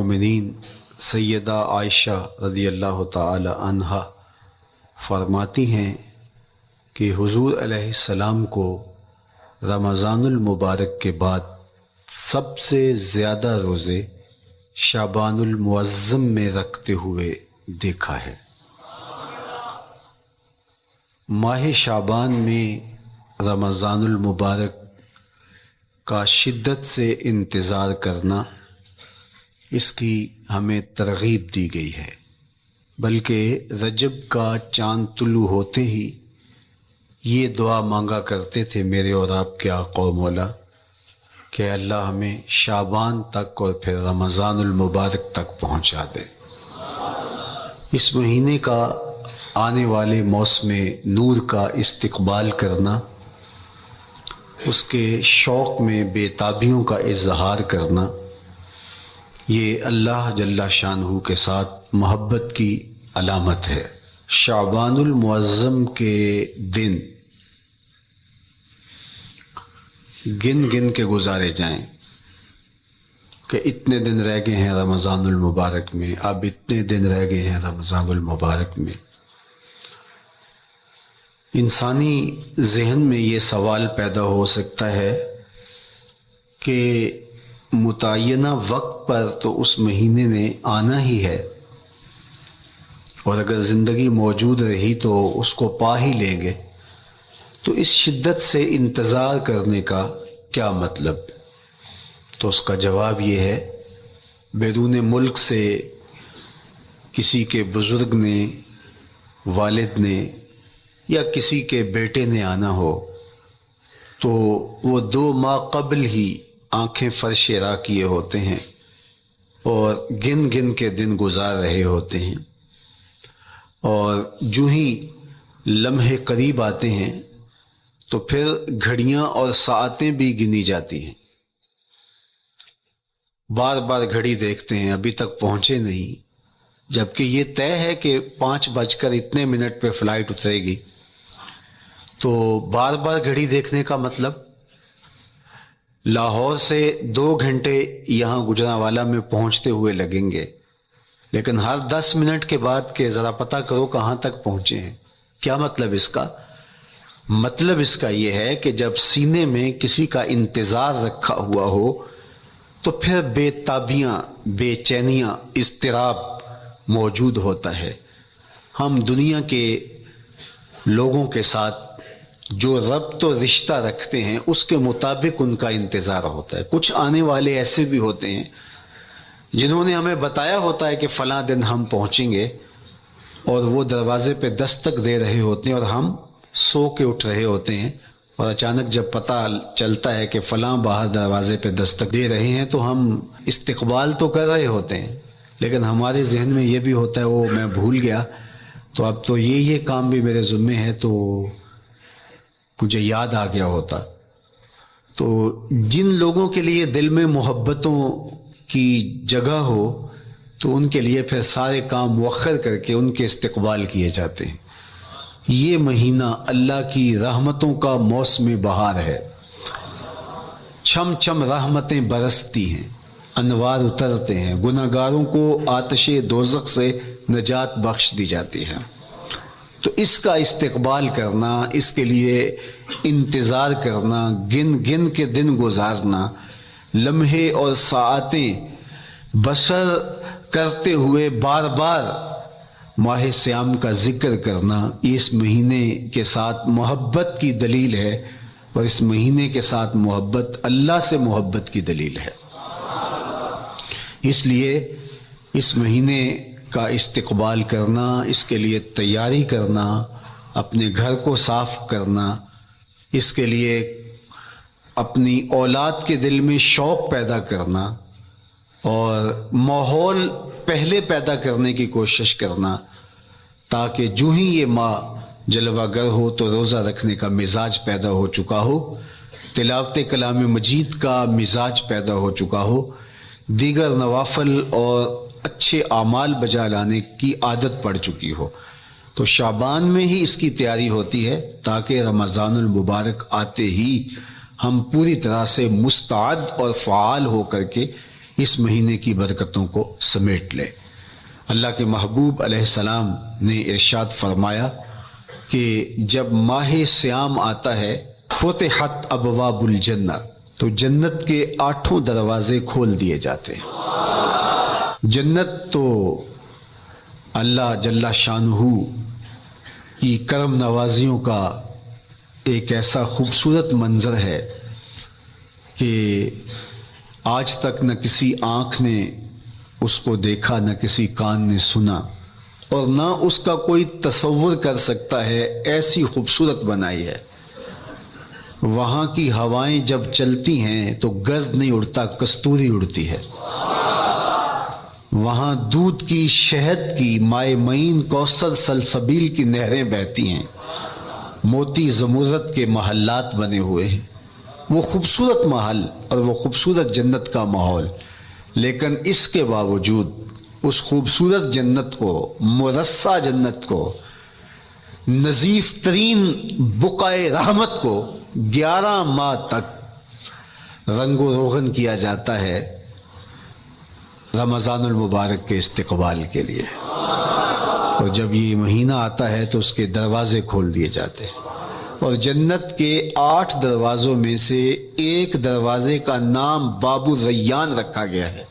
المومنین سیدہ عائشہ رضی اللہ تعالی عنہا فرماتی ہیں کہ حضور علیہ السلام کو رمضان المبارک کے بعد سب سے زیادہ روزے شعبان المعظم میں رکھتے ہوئے دیکھا ہے۔ ماہ شعبان میں رمضان المبارک کا شدت سے انتظار کرنا، اس کی ہمیں ترغیب دی گئی ہے، بلکہ رجب کا چاند طلوع ہوتے ہی یہ دعا مانگا کرتے تھے میرے اور آپ کے آقا و مولا کہ اللہ ہمیں شعبان تک اور پھر رمضان المبارک تک پہنچا دے۔ اس مہینے کا آنے والے موسم نور کا استقبال کرنا، اس کے شوق میں بے تابیوں کا اظہار کرنا، یہ اللہ جل شانہ کے ساتھ محبت کی علامت ہے۔ شعبان المعظم کے دن گن گن کے گزارے جائیں کہ اتنے دن رہ گئے ہیں رمضان المبارک میں، اب اتنے دن رہ گئے ہیں رمضان المبارک میں۔ انسانی ذہن میں یہ سوال پیدا ہو سکتا ہے کہ متعینہ وقت پر تو اس مہینے نے آنا ہی ہے، اور اگر زندگی موجود رہی تو اس کو پا ہی لیں گے، تو اس شدت سے انتظار کرنے کا کیا مطلب؟ تو اس کا جواب یہ ہے، بیرون ملک سے کسی کے بزرگ نے، والد نے یا کسی کے بیٹے نے آنا ہو تو وہ 2 ماہ قبل ہی آنکھیں فرش راہ کیے ہوتے ہیں اور گن گن کے دن گزار رہے ہوتے ہیں، اور جو ہی لمحے قریب آتے ہیں تو پھر گھڑیاں اور ساعتیں بھی گنی جاتی ہیں۔ بار بار گھڑی دیکھتے ہیں، ابھی تک پہنچے نہیں، جبکہ یہ طے ہے کہ 5:02 پہ فلائٹ اترے گی۔ تو بار بار گھڑی دیکھنے کا مطلب لاہور سے 2 گھنٹے یہاں گجرانوالہ میں پہنچتے ہوئے لگیں گے، لیکن ہر 10 منٹ کے بعد کہ ذرا پتہ کرو کہاں تک پہنچے ہیں۔ کیا مطلب اس کا؟ مطلب اس کا یہ ہے کہ جب سینے میں کسی کا انتظار رکھا ہوا ہو تو پھر بے تابیاں، بے چینیاں، اضطراب موجود ہوتا ہے۔ ہم دنیا کے لوگوں کے ساتھ جو ربط و رشتہ رکھتے ہیں اس کے مطابق ان کا انتظار ہوتا ہے۔ کچھ آنے والے ایسے بھی ہوتے ہیں جنہوں نے ہمیں بتایا ہوتا ہے کہ فلاں دن ہم پہنچیں گے، اور وہ دروازے پہ دستک دے رہے ہوتے ہیں اور ہم سو کے اٹھ رہے ہوتے ہیں، اور اچانک جب پتہ چلتا ہے کہ فلاں باہر دروازے پہ دستک دے رہے ہیں تو ہم استقبال تو کر رہے ہوتے ہیں، لیکن ہمارے ذہن میں یہ بھی ہوتا ہے وہ میں بھول گیا، تو اب تو یہ کام بھی میرے ذمے ہے، تو مجھے یاد آ گیا ہوتا۔ تو جن لوگوں کے لیے دل میں محبتوں کی جگہ ہو تو ان کے لیے پھر سارے کام مؤخر کر کے ان کے استقبال کیے جاتے ہیں۔ یہ مہینہ اللہ کی رحمتوں کا موسم بہار ہے، چھم چھم رحمتیں برستی ہیں، انوار اترتے ہیں، گناہگاروں کو آتش دوزخ سے نجات بخش دی جاتی ہے۔ تو اس کا استقبال کرنا، اس کے لیے انتظار کرنا، گن گن کے دن گزارنا، لمحے اور ساعتیں بسر کرتے ہوئے بار بار ماہ سیام کا ذکر کرنا، یہ اس مہینے کے ساتھ محبت کی دلیل ہے، اور اس مہینے کے ساتھ محبت اللہ سے محبت کی دلیل ہے۔ اس لیے اس مہینے کا استقبال کرنا، اس کے لیے تیاری کرنا، اپنے گھر کو صاف کرنا، اس کے لیے اپنی اولاد کے دل میں شوق پیدا کرنا اور ماحول پہلے پیدا کرنے کی کوشش کرنا، تاکہ جو ہی یہ ماہ جلوہ گر ہو تو روزہ رکھنے کا مزاج پیدا ہو چکا ہو، تلاوت کلام مجید کا مزاج پیدا ہو چکا ہو، دیگر نوافل اور اچھے اعمال بجا لانے کی عادت پڑ چکی ہو۔ تو شعبان میں ہی اس کی تیاری ہوتی ہے تاکہ رمضان المبارک آتے ہی ہم پوری طرح سے مستعد اور فعال ہو کر کے اس مہینے کی برکتوں کو سمیٹ لے۔ اللہ کے محبوب علیہ السلام نے ارشاد فرمایا کہ جب ماہ سیام آتا ہے فتحت ابواب الجنہ، تو جنت کے 8 دروازے کھول دیے جاتے ہیں۔ جنت تو اللہ جل شانہ کی کرم نوازیوں کا ایک ایسا خوبصورت منظر ہے کہ آج تک نہ کسی آنکھ نے اس کو دیکھا، نہ کسی کان نے سنا، اور نہ اس کا کوئی تصور کر سکتا ہے، ایسی خوبصورت بنائی ہے۔ وہاں کی ہوائیں جب چلتی ہیں تو گرد نہیں اڑتا، کستوری اڑتی ہے۔ وہاں دودھ کی، شہد کی، مائع معین، کوثر، سلسبیل کی نہریں بہتی ہیں، موتی زمرد کے محلات بنے ہوئے ہیں۔ وہ خوبصورت محل اور وہ خوبصورت جنت کا ماحول، لیکن اس کے باوجود اس خوبصورت جنت کو، مرصع جنت کو، نظیف ترین بقعۂ رحمت کو 11 ماہ تک رنگ و روغن کیا جاتا ہے رمضان المبارک کے استقبال کے لیے، اور جب یہ مہینہ آتا ہے تو اس کے دروازے کھول دیے جاتے ہیں، اور جنت کے 8 دروازوں میں سے ایک دروازے کا نام باب الریان رکھا گیا ہے،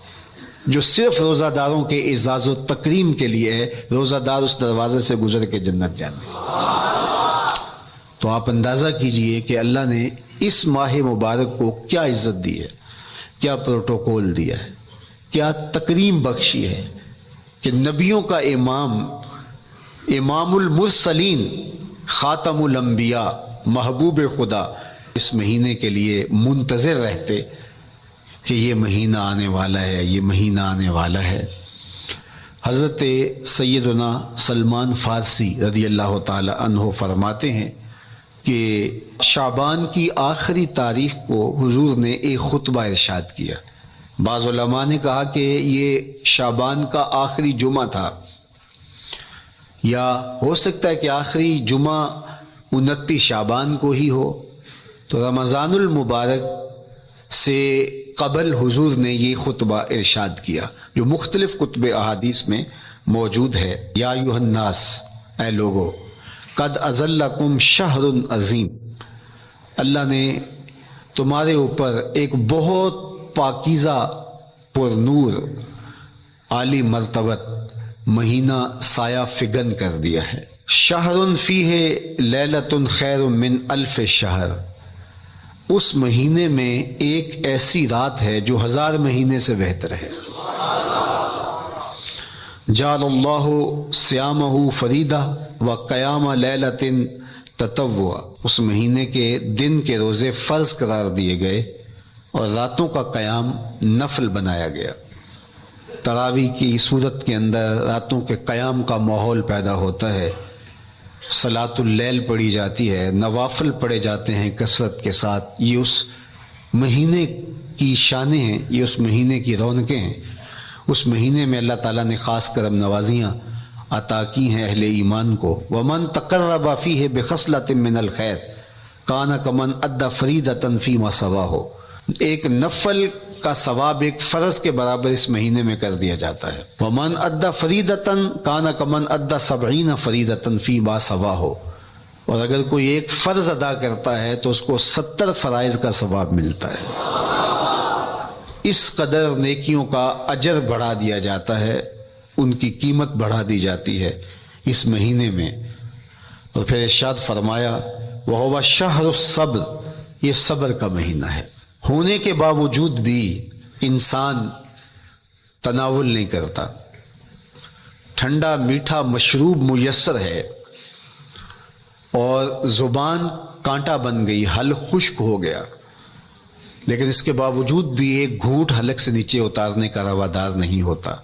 جو صرف روزہ داروں کے اعزاز و تکریم کے لیے ہے۔ روزہ دار اس دروازے سے گزر کے جنت جاتے ہیں۔ تو آپ اندازہ کیجئے کہ اللہ نے اس ماہ مبارک کو کیا عزت دی ہے، کیا پروٹوکول دیا ہے، کیا تکریم بخشی ہے کہ نبیوں کا امام، امام المرسلین، خاتم الانبیاء، محبوب خدا اس مہینے کے لیے منتظر رہتے کہ یہ مہینہ آنے والا ہے، یہ مہینہ آنے والا ہے۔ حضرت سیدنا سلمان فارسی رضی اللہ تعالی عنہ فرماتے ہیں کہ شعبان کی آخری تاریخ کو حضور نے ایک خطبہ ارشاد کیا۔ بعض علماء نے کہا کہ یہ شعبان کا آخری جمعہ تھا، یا ہو سکتا ہے کہ آخری جمعہ 29 شعبان کو ہی ہو۔ تو رمضان المبارک سے قبل حضور نے یہ خطبہ ارشاد کیا، جو مختلف کتب احادیث میں موجود ہے۔ یا ایھا الناس، اے لوگو، قد اظلکم شہر عظیم، اللہ نے تمہارے اوپر ایک بہت پاکیزہ، پر نور، عالی مرتبت مہینہ سایہ فگن کر دیا ہے۔ شہر فیہ لیلۃ خیر من الف شہر، اس مہینے میں ایک ایسی رات ہے جو 1000 مہینے سے بہتر ہے۔ جعل اللہ صیامہ فریدہ و قیام لیلۃ تطوع، اس مہینے کے دن کے روزے فرض قرار دیے گئے اور راتوں کا قیام نفل بنایا گیا۔ تراویح کی صورت کے اندر راتوں کے قیام کا ماحول پیدا ہوتا ہے، صلاۃ اللیل پڑھی جاتی ہے، نوافل پڑھے جاتے ہیں کثرت کے ساتھ۔ یہ اس مہینے کی شانیں ہیں، یہ اس مہینے کی رونقیں ہیں۔ اس مہینے میں اللہ تعالیٰ نے خاص کرم نوازیاں عطا کی ہیں اہل ایمان کو۔ وَمَن تَقَرَّبَ فِيهِ بِخَصْلَةٍ مِّنَ الْخَيْرِ كَانَ كَمَنْ أَدَّى فَرِيضَةً فِيمَا سَوَاهُ، ایک نفل کا ثواب ایک فرض کے برابر اس مہینے میں کر دیا جاتا ہے۔ وَمَنْ أَدَّى فَرِيضَةً كَانَ كَمَنْ أَدَّى 70 فَرِيضَةً فِيمَا سَوَاهُ، اور اگر کوئی ایک فرض ادا کرتا ہے تو اس کو 70 فرائض کا ثواب ملتا ہے۔ اس قدر نیکیوں کا اجر بڑھا دیا جاتا ہے، ان کی قیمت بڑھا دی جاتی ہے اس مہینے میں۔ اور پھر ارشاد فرمایا وَهُوَ شَهْرُ الصَّبْرِ، یہ صبر کا مہینہ ہے۔ ہونے کے باوجود بھی انسان تناول نہیں کرتا، ٹھنڈا میٹھا مشروب میسر ہے اور زبان کانٹا بن گئی، حلق خشک ہو گیا، لیکن اس کے باوجود بھی ایک گھونٹ حلق سے نیچے اتارنے کا روادار نہیں ہوتا۔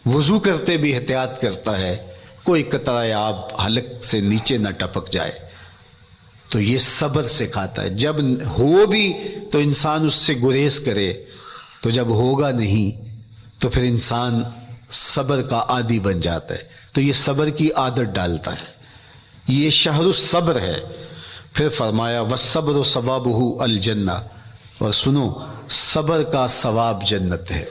وضو کرتے بھی احتیاط کرتا ہے، کوئی قطرہ آب حلق سے نیچے نہ ٹپک جائے۔ تو یہ صبر سکھاتا ہے، جب ہو بھی تو انسان اس سے گریز کرے، تو جب ہوگا نہیں تو پھر انسان صبر کا عادی بن جاتا ہے، تو یہ صبر کی عادت ڈالتا ہے۔ یہ شہر الصبر ہے۔ پھر فرمایا وَالصَّبْرُ ثَوَابُهُ الجنہ، اور سنو صبر کا ثواب جنت ہے.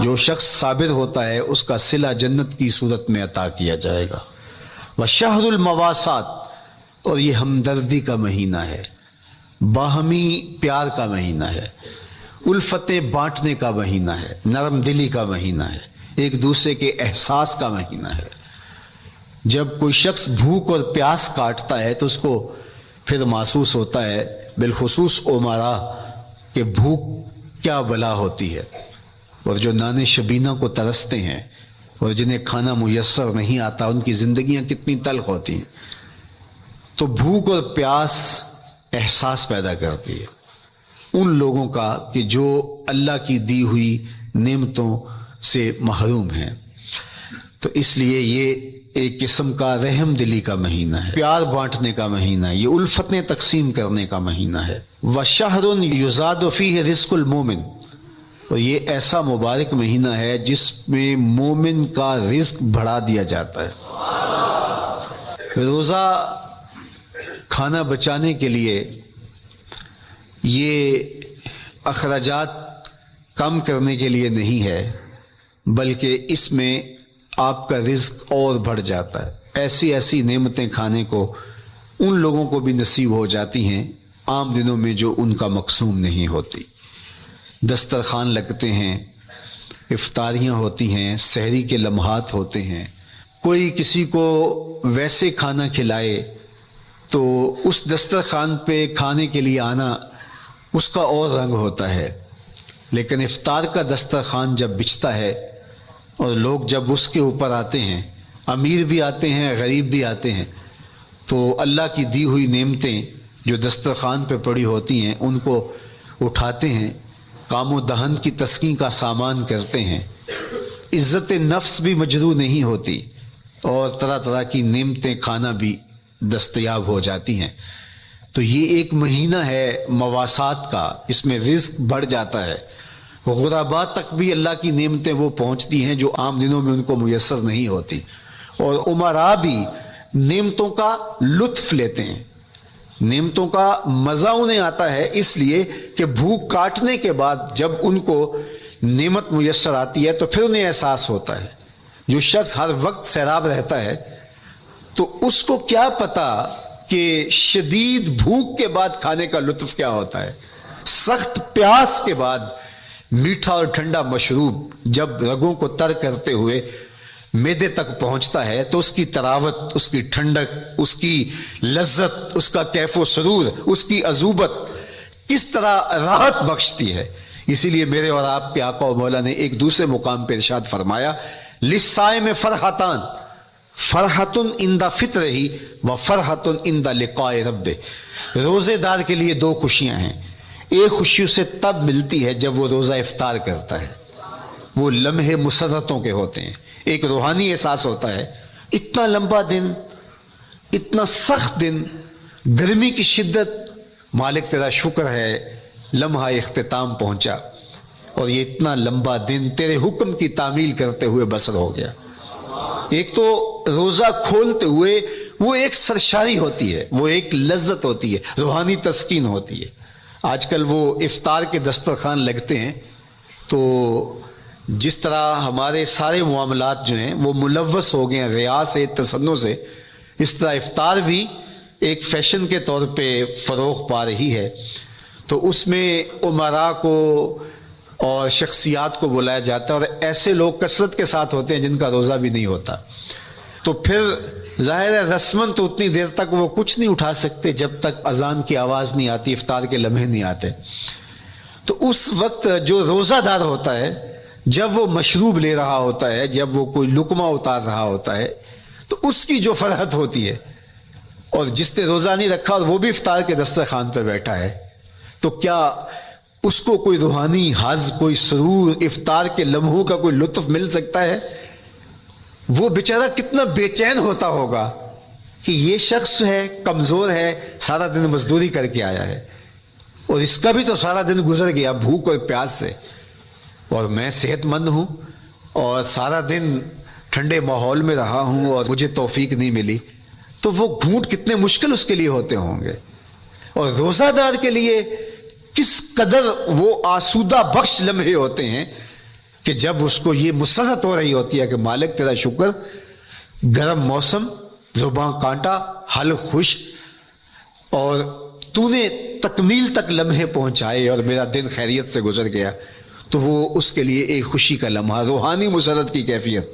جو شخص صابر ہوتا ہے اس کا صلہ جنت کی صورت میں عطا کیا جائے گا. وشہر المواسات، اور یہ ہمدردی کا مہینہ ہے، باہمی پیار کا مہینہ ہے، الفتیں بانٹنے کا مہینہ ہے، نرم دلی کا مہینہ ہے، ایک دوسرے کے احساس کا مہینہ ہے. جب کوئی شخص بھوک اور پیاس کاٹتا ہے تو اس کو پھر محسوس ہوتا ہے، بالخصوص امراء، کہ بھوک کیا بلا ہوتی ہے. اور جو نان شبینہ کو ترستے ہیں اور جنہیں کھانا میسر نہیں آتا، ان کی زندگیاں کتنی تلخ ہوتی ہیں. تو بھوک اور پیاس احساس پیدا کرتی ہے ان لوگوں کا کہ جو اللہ کی دی ہوئی نعمتوں سے محروم ہیں. تو اس لیے یہ ایک قسم کا رحم دلی کا مہینہ ہے، پیار بانٹنے کا مہینہ ہے، یہ الفتیں تقسیم کرنے کا مہینہ ہے. وَشَهْرٌ يُزَادُ فِيهِ رِزْقُ الْمُؤْمِنِ، تو یہ ایسا مبارک مہینہ ہے جس میں مومن کا رزق بڑھا دیا جاتا ہے. روزہ کھانا بچانے کے لیے یہ اخراجات کم کرنے کے لیے نہیں ہے، بلکہ اس میں آپ کا رزق اور بڑھ جاتا ہے. ایسی ایسی نعمتیں کھانے کو ان لوگوں کو بھی نصیب ہو جاتی ہیں عام دنوں میں جو ان کا مقسوم نہیں ہوتی. دسترخوان لگتے ہیں، افطاریاں ہوتی ہیں، سحری کے لمحات ہوتے ہیں. کوئی کسی کو ویسے کھانا کھلائے تو اس دسترخوان پہ کھانے کے لیے آنا اس کا اور رنگ ہوتا ہے. لیکن افطار کا دسترخوان جب بچھتا ہے اور لوگ جب اس کے اوپر آتے ہیں، امیر بھی آتے ہیں، غریب بھی آتے ہیں، تو اللہ کی دی ہوئی نعمتیں جو دسترخوان پہ پڑی ہوتی ہیں ان کو اٹھاتے ہیں، کام و دہن کی تسکین کا سامان کرتے ہیں. عزت نفس بھی مجروح نہیں ہوتی اور طرح طرح کی نعمتیں کھانا بھی دستیاب ہو جاتی ہیں. تو یہ ایک مہینہ ہے مواسات کا، اس میں رزق بڑھ جاتا ہے. غرباء تک بھی اللہ کی نعمتیں وہ پہنچتی ہیں جو عام دنوں میں ان کو میسر نہیں ہوتی. اور امراء بھی نعمتوں کا لطف لیتے ہیں، نعمتوں کا مزہ انہیں آتا ہے، اس لیے کہ بھوک کاٹنے کے بعد جب ان کو نعمت میسر آتی ہے تو پھر انہیں احساس ہوتا ہے. جو شخص ہر وقت سیراب رہتا ہے تو اس کو کیا پتا کہ شدید بھوک کے بعد کھانے کا لطف کیا ہوتا ہے. سخت پیاس کے بعد میٹھا اور ٹھنڈا مشروب جب رگوں کو تر کرتے ہوئے معدے تک پہنچتا ہے تو اس کی تراوت، اس کی ٹھنڈک، اس کی لذت، اس کا کیف و سرور، اس کی عذوبت کس طرح راحت بخشتی ہے. اسی لیے میرے اور آپ کے آقا و مولا نے ایک دوسرے مقام پہ ارشاد فرمایا، للصائم فرحتان، فرحت عند فطرہ و فرحت عند لقاء ربہ. روزے دار کے لیے دو خوشیاں ہیں. ایک خوشی اسے تب ملتی ہے جب وہ روزہ افطار کرتا ہے، وہ لمحے مسرتوں کے ہوتے ہیں، ایک روحانی احساس ہوتا ہے. اتنا لمبا دن، اتنا سخت دن، گرمی کی شدت، مالک تیرا شکر ہے لمحہ اختتام پہنچا اور یہ اتنا لمبا دن تیرے حکم کی تعمیل کرتے ہوئے بسر ہو گیا. ایک تو روزہ کھولتے ہوئے وہ ایک سرشاری ہوتی ہے، وہ ایک لذت ہوتی ہے، روحانی تسکین ہوتی ہے. آج کل وہ افطار کے دسترخوان لگتے ہیں تو جس طرح ہمارے سارے معاملات جو ہیں وہ ملوث ہو گئے ہیں ریا سے، تسنن سے، اس طرح افطار بھی ایک فیشن کے طور پہ فروغ پا رہی ہے. تو اس میں امراء کو اور شخصیات کو بلایا جاتا ہے اور ایسے لوگ کثرت کے ساتھ ہوتے ہیں جن کا روزہ بھی نہیں ہوتا. تو پھر ظاہر ہے رسماً تو اتنی دیر تک وہ کچھ نہیں اٹھا سکتے جب تک اذان کی آواز نہیں آتی، افطار کے لمحے نہیں آتے. تو اس وقت جو روزہ دار ہوتا ہے جب وہ مشروب لے رہا ہوتا ہے، جب وہ کوئی لقمہ اتار رہا ہوتا ہے، تو اس کی جو فرحت ہوتی ہے، اور جس نے روزہ نہیں رکھا اور وہ بھی افطار کے دسترخوان پہ بیٹھا ہے، تو کیا اس کو کوئی روحانی حظ، کوئی سرور، افطار کے لمحوں کا کوئی لطف مل سکتا ہے؟ وہ بیچارہ کتنا بے چین ہوتا ہوگا کہ یہ شخص ہے کمزور ہے، سارا دن مزدوری کر کے آیا ہے اور اس کا بھی تو سارا دن گزر گیا بھوک اور پیاس سے، اور میں صحت مند ہوں اور سارا دن ٹھنڈے ماحول میں رہا ہوں اور مجھے توفیق نہیں ملی. تو وہ گھونٹ کتنے مشکل اس کے لیے ہوتے ہوں گے. اور روزہ دار کے لیے کس قدر وہ آسودہ بخش لمحے ہوتے ہیں کہ جب اس کو یہ مسرت ہو رہی ہوتی ہے کہ مالک تیرا شکر، گرم موسم، زبان کانٹا، حلق خشک، اور تو نے تکمیل تک لمحے پہنچائے اور میرا دن خیریت سے گزر گیا، تو وہ اس کے لیے ایک خوشی کا لمحہ، روحانی مسرت کی کیفیت۔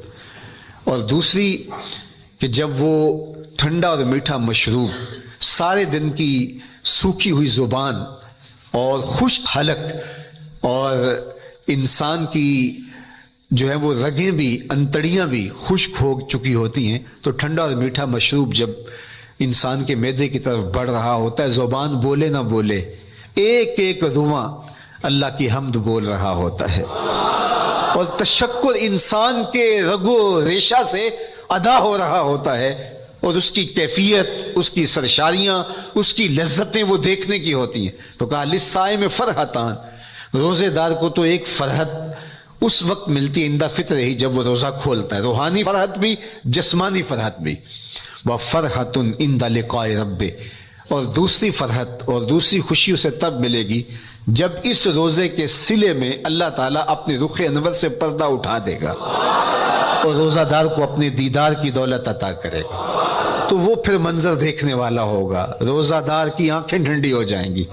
اور دوسری کہ جب وہ ٹھنڈا اور میٹھا مشروب، سارے دن کی سوکھی ہوئی زبان اور خشک حلق، اور انسان کی جو ہے وہ رگیں بھی، انتڑیاں بھی خشک ہو چکی ہوتی ہیں، تو ٹھنڈا اور میٹھا مشروب جب انسان کے معدے کی طرف بڑھ رہا ہوتا ہے، زبان بولے نہ بولے، ایک ایک رواں اللہ کی حمد بول رہا ہوتا ہے، اور تشکر انسان کے رگو ریشہ سے ادا ہو رہا ہوتا ہے، اور اس کی کیفیت، اس کی سرشاریاں، اس کی لذتیں وہ دیکھنے کی ہوتی ہیں۔ تو کہا للصائم فرحتان، روزے دار کو تو ایک فرحت اس وقت ملتی ہے عند فطر ہی، جب وہ روزہ کھولتا ہے، روحانی فرحت بھی، جسمانی فرحت بھی۔ وَفَرْحَةٌ عِنْدَ لِقَاءِ رَبِّهِ، اور دوسری فرحت اور دوسری خوشی اسے تب ملے گی جب اس روزے کے صلے میں اللہ تعالیٰ اپنے رخ انور سے پردہ اٹھا دے گا اور روزہ دار کو اپنے دیدار کی دولت عطا کرے گا، تو وہ پھر منظر دیکھنے والا ہوگا، روزہ دار کی آنکھیں ٹھنڈی ہو جائیں گی۔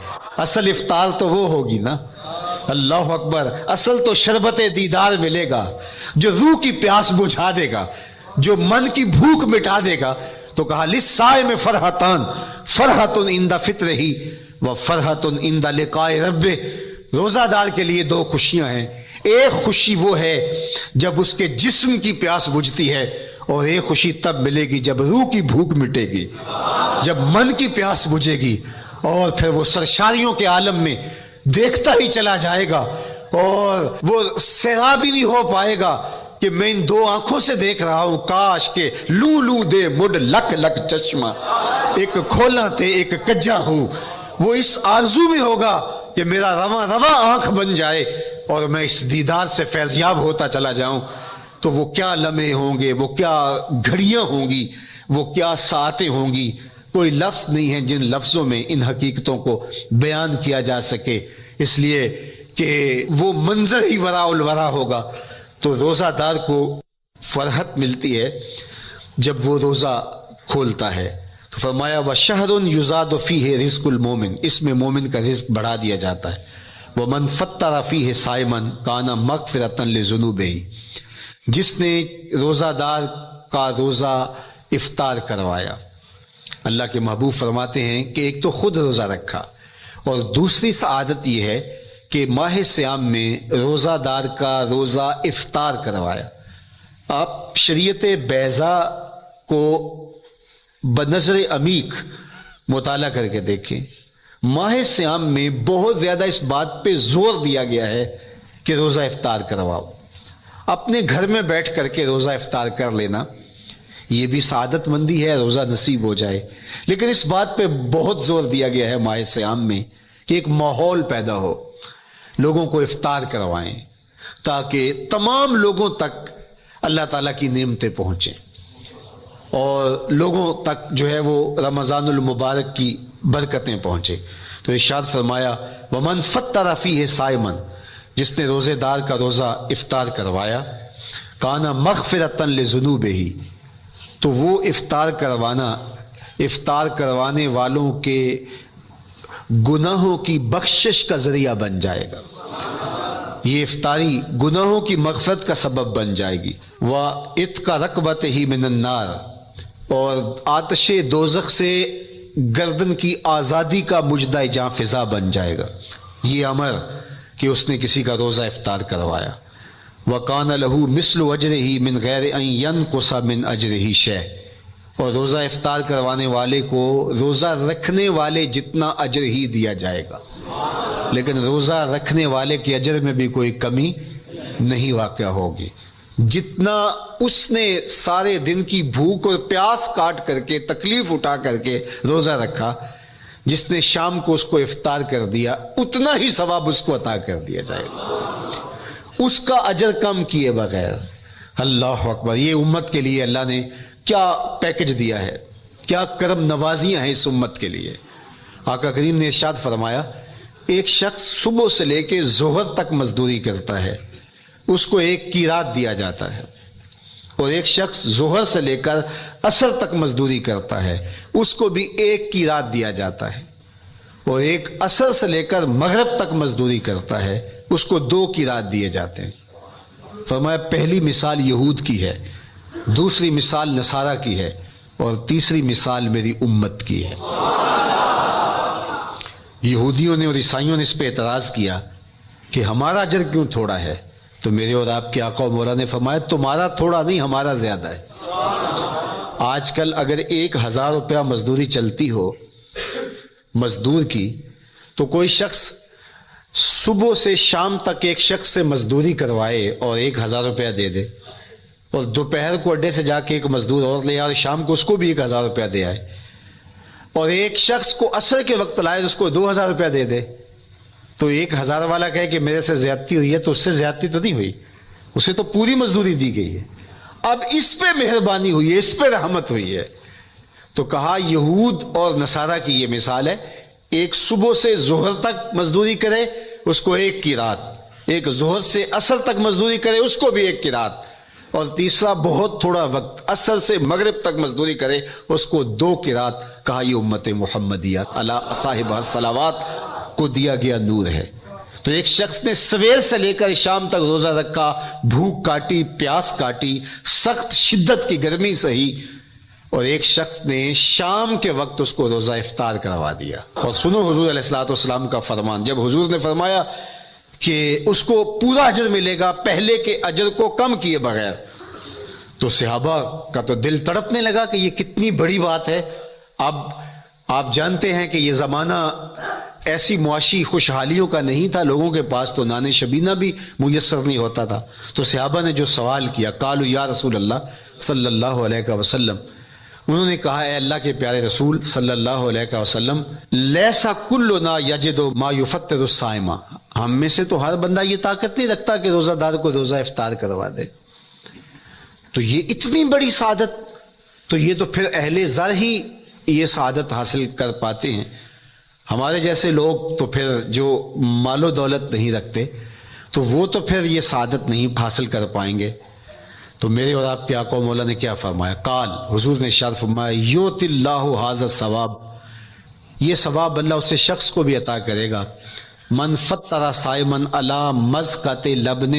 اصل افطار تو وہ ہوگی نا، اللہ اکبر، اصل تو شربت دیدار ملے گا جو روح کی پیاس بجھا دے گا، جو من کی بھوک مٹا دے گا۔ تو کہا للصائم فرحتان، فرحۃ عند فطرہ وفرحۃ عند لقاء ربہ، روزہ دار کے لیے دو خوشیاں ہیں، ایک خوشی وہ ہے جب اس کے جسم کی پیاس بجھتی ہے، اور ایک خوشی تب ملے گی جب روح کی بھوک مٹے گی، جب من کی پیاس بجھے گی، اور پھر وہ سرشاریوں کے عالم میں دیکھتا ہی چلا جائے گا، اور وہ سیراب ہی نہیں ہو پائے گا کہ میں ان دو آنکھوں سے دیکھ رہا ہوں، کاش کہ لو لو دے مڈ لک لک چشمہ، ایک کھولا تے ایک کجا ہوں۔ وہ اس آرزو میں ہوگا کہ میرا رواں رواں آنکھ بن جائے اور میں اس دیدار سے فیضیاب ہوتا چلا جاؤں۔ تو وہ کیا لمحے ہوں گے، وہ کیا گھڑیاں ہوں گی، وہ کیا ساعتیں ہوں گی، کوئی لفظ نہیں ہے جن لفظوں میں ان حقیقتوں کو بیان کیا جا سکے، اس لیے کہ وہ منظر ہی وراء الورا ہوگا۔ تو روزہ دار کو فرحت ملتی ہے جب وہ روزہ کھولتا ہے، تو فرمایا وَشَهْرٌ يُزَادُ فِيهِ رِزْقُ الْمُؤْمِنِ، اس میں مومن کا رزق بڑھا دیا جاتا ہے۔ وَمَنْ فَطَّرَ فِيهِ صَائِمًا كَانَ مَغْفِرَةً لِذُنُوبِهِ، جس نے روزہ دار کا روزہ افطار کروایا، اللہ کے محبوب فرماتے ہیں کہ ایک تو خود روزہ رکھا، اور دوسری سعادت یہ ہے کہ ماہ سیام میں روزہ دار کا روزہ افطار کروایا۔ آپ شریعت بیضاء کو بنظر عمیق مطالعہ کر کے دیکھیں، ماہ سیام میں بہت زیادہ اس بات پہ زور دیا گیا ہے کہ روزہ افطار کرواؤ۔ اپنے گھر میں بیٹھ کر کے روزہ افطار کر لینا یہ بھی سعادت مندی ہے، روزہ نصیب ہو جائے، لیکن اس بات پہ بہت زور دیا گیا ہے ماہ سیام میں کہ ایک ماحول پیدا ہو، لوگوں کو افطار کروائیں تاکہ تمام لوگوں تک اللہ تعالیٰ کی نعمتیں پہنچیں، اور لوگوں تک جو ہے وہ رمضان المبارک کی برکتیں پہنچے۔ تو ارشاد فرمایا وَمَنْ فَطَّرَ فِيهِ صَائِمًا، جس نے روزے دار کا روزہ افطار کروایا، كَانَ مَغْفِرَةً لِذُنُوبِهِ، تو وہ افطار کروانا افطار کروانے والوں کے گناہوں کی بخشش کا ذریعہ بن جائے گا، یہ افطاری گناہوں کی مغفرت کا سبب بن جائے گی۔ وَإِتْقَ رَقْبَتِهِ مِنَ النَّارِ، اور آتش دوزخ سے گردن کی آزادی کا مجدہ جاں فضا بن جائے گا یہ امر کہ اس نے کسی کا روزہ افطار کروایا۔ وَقَانَ لَهُ مِثْلُ أَجْرِهِ مِنْ غَيْرِ أَنْ يَنْقُصَ مِنْ أَجْرِهِ شَيْءٌ، اور روزہ افطار کروانے والے کو روزہ رکھنے والے جتنا اجر ہی دیا جائے گا، لیکن روزہ رکھنے والے کے اجر میں بھی کوئی کمی نہیں واقع ہوگی۔ جتنا اس نے سارے دن کی بھوک اور پیاس کاٹ کر کے تکلیف اٹھا کر کے روزہ رکھا، جس نے شام کو اس کو افطار کر دیا، اتنا ہی ثواب اس کو عطا کر دیا جائے گا، اس کا اجر کم کیے بغیر۔ اللہ اکبر، یہ امت کے لیے اللہ نے کیا پیکج دیا ہے، کیا کرم نوازیاں ہیں اس امت کے لیے۔ آقا کریم نے ارشاد فرمایا ایک شخص صبح سے لے کے ظہر تک مزدوری کرتا ہے، اس کو ایک قیراط دیا جاتا ہے، اور ایک شخص ظہر سے لے کر عصر تک مزدوری کرتا ہے، اس کو بھی ایک قیراط دیا جاتا ہے، اور ایک عصر سے لے کر مغرب تک مزدوری کرتا ہے، اس کو 2 قیراط دیے جاتے ہیں۔ فرمایا پہلی مثال یہود کی ہے، دوسری مثال نصارہ کی ہے، اور تیسری مثال میری امت کی ہے۔ یہودیوں نے اور عیسائیوں نے اس پہ اعتراض کیا کہ ہمارا اجر کیوں تھوڑا ہے؟ تو میرے اور آپ کے آقا و مولا نے فرمایا تمہارا تھوڑا نہیں، ہمارا زیادہ ہے۔ آج کل اگر 1000 روپیہ مزدوری چلتی ہو مزدور کی، تو کوئی شخص صبح سے شام تک ایک شخص سے مزدوری کروائے اور 1000 روپیہ دے دے، اور دوپہر کو اڈے سے جا کے ایک مزدور اور لے آئے، شام کو اس کو بھی 1000 روپیہ دے آئے، اور ایک شخص کو عصر کے وقت لائے اس کو 2000 روپیہ دے دے، تو 1000 والا کہے کہ میرے سے زیادتی ہوئی ہے، تو اس سے زیادتی تو نہیں ہوئی، اسے تو پوری مزدوری دی گئی ہے، اب اس پہ مہربانی ہوئی ہے، اس پہ رحمت ہوئی ہے۔ تو کہا یہود اور نصارہ کی یہ مثال ہے، ایک صبح سے ظہر تک مزدوری کرے اس کو 1 قیراط، ایک ظہر سے عصر تک مزدوری کرے اس کو بھی 1 قیراط، اور تیسرا بہت تھوڑا وقت عصر سے مغرب تک مزدوری کرے اس کو 2 قیراط۔ کہا یہ امت محمدیہ علی صاحب الصلوات کو دیا گیا نور ہے۔ تو ایک شخص نے سویر سے لے کر شام تک روزہ رکھا، بھوک کاٹی، پیاس کاٹی، سخت شدت کی گرمی سہی، اور ایک شخص نے شام کے وقت اس کو روزہ افطار کروا دیا۔ اور سنو حضور علیہ الصلوۃ والسلام کا فرمان، جب حضور نے فرمایا کہ اس کو پورا اجر ملے گا پہلے کے اجر کو کم کیے بغیر، تو صحابہ کا تو دل تڑپنے لگا کہ یہ کتنی بڑی بات ہے۔ اب آپ جانتے ہیں کہ یہ زمانہ ایسی معاشی خوشحالیوں کا نہیں تھا، لوگوں کے پاس تو نان شبینہ بھی میسر نہیں ہوتا تھا، تو صحابہ نے جو سوال کیا، قالوا یا رسول اللہ صلی اللہ علیہ وسلم، انہوں نے کہا اے اللہ کے پیارے رسول صلی اللہ علیہ وسلم، لیسا کلنا یجد ما یفطر الصائم، ہم میں سے تو ہر بندہ یہ طاقت نہیں رکھتا کہ روزہ دار کو روزہ افطار کروا دے، تو یہ اتنی بڑی سعادت، تو یہ تو پھر اہل زر ہی یہ سعادت حاصل کر پاتے ہیں، ہمارے جیسے لوگ تو پھر جو مال و دولت نہیں رکھتے تو وہ تو پھر یہ سعادت نہیں حاصل کر پائیں گے۔ تو میرے اور آپ کے آقا و مولا نے کیا فرمایا؟ قال، حضور نے ارشاد فرمایا، یؤتی اللہ ھذا الثواب، یہ ثواب اللہ اسے شخص کو بھی عطا کرے گا، من فطر صائما علی مزقۃ لبن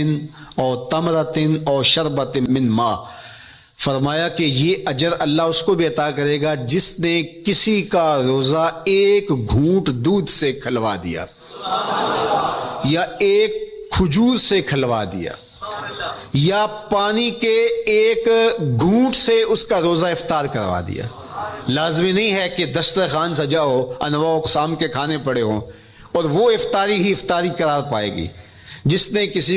او تمرۃ او شربۃ من ماء، فرمایا کہ یہ اجر اللہ اس کو بھی عطا کرے گا جس نے کسی کا روزہ 1 گھونٹ دودھ سے کھلوا دیا، یا 1 کھجور سے کھلوا دیا، یا پانی کے 1 گھونٹ سے اس کا روزہ افطار کروا دیا۔ لازمی نہیں ہے کہ دسترخوان سجا ہو، انواع اقسام کے کھانے پڑے ہوں، اور وہ افطاری ہی افطاری قرار پائے گی۔ جس نے کسی کو